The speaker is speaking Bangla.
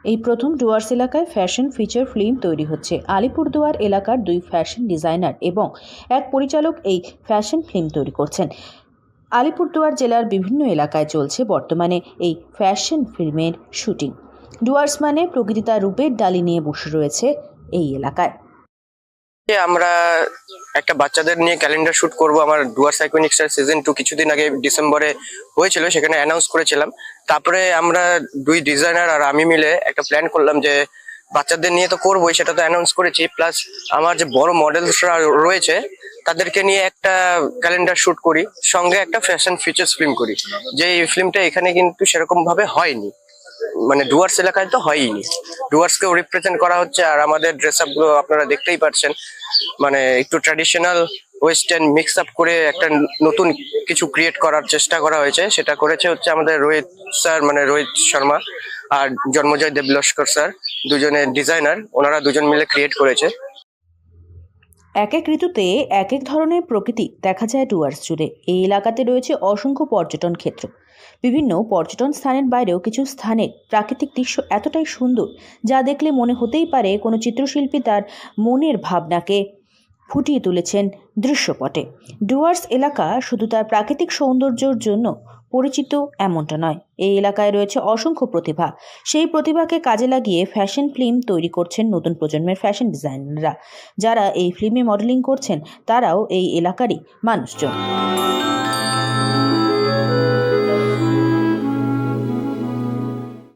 এই প্রথম ডুয়ার্স এলাকায় ফ্যাশন ফিচার ফিল্ম তৈরি হচ্ছে। আলিপুরদুয়ার এলাকার দুই ফ্যাশন ডিজাইনার এবং এক পরিচালক এই ফ্যাশন ফিল্ম তৈরি করছেন। আলিপুরদুয়ার জেলার বিভিন্ন এলাকায় চলছে বর্তমানে এই ফ্যাশন ফিল্মের শুটিং। ডুয়ার্স মানে প্রকৃতি তার রূপের ডালি নিয়ে বসে রয়েছে এই এলাকায়। আমরা একটা বাচ্চাদের নিয়ে ক্যালেন্ডার শুট করব আমার ডুয়ার্স আইকনিক্স সিজন 2 কিছুদিন আগে ডিসেম্বরে হয়েছিল, সেখানে অ্যানাউন্স করেছিলাম। তারপরে আমরা দুই ডিজাইনার আর আমি মিলে একটা প্ল্যান করলাম যে বাচ্চাদের নিয়ে তো করবোই, সেটা তো অ্যানাউন্স করেছি, প্লাস আমার যে বড় মডেলসরা রয়েছে তাদেরকে নিয়ে একটা ক্যালেন্ডার শুট করি, সঙ্গে একটা ফ্যাশন ফিচার্স ফিল্ম করি। যে এই ফিল্মটা এখানে কিন্তু সেরকম ভাবে হয়নি, মানে ডুয়ার্স এলাকায় তো হয়নি। ডুয়ার্সকেও রিপ্রেজেন্ট করা হচ্ছে, আর আমাদের ড্রেস আপ গুলো আপনারা দেখতেই পাচ্ছেন, মানে একটু ট্র্যাডিশনাল ওয়েস্টার্ন মিক্স আপ করে একটা নতুন কিছু ক্রিয়েট করার চেষ্টা করা হয়েছে। সেটা করেছে হচ্ছে আমাদের রোহিত স্যার, মানে রোহিত শর্মা আর জন্মজয় দেবলস্কর স্যার, দুজনের ডিজাইনার, ওনারা দুজন মিলে ক্রিয়েট করেছে। এক এক ঋতুতে এক এক ধরনের প্রকৃতি দেখা যায় ডুয়ার্স জুড়ে। এই এলাকাতে রয়েছে অসংখ্য পর্যটন ক্ষেত্র। বিভিন্ন পর্যটন স্থানের বাইরেও কিছু স্থানের প্রাকৃতিক দৃশ্য এতটাই সুন্দর যা দেখলে মনে হতেই পারে কোনো চিত্রশিল্পী তার মনের ভাবনাকে ফুটিয়ে তুলেছেন দৃশ্যপটে। ডুয়ার্স এলাকা শুধু তার প্রাকৃতিক সৌন্দর্যের জন্য পরিচিত এমনটা নয়, এই এলাকায় রয়েছে অসংখ্য প্রতিভা। সেই প্রতিভাকে কাজে লাগিয়ে ফ্যাশন ফিল্ম তৈরি করছেন নতুন প্রজন্মের ফ্যাশন ডিজাইনাররা। যারা এই ফিল্মে মডেলিং করছেন তারাও এই এলাকারই মানুষজন।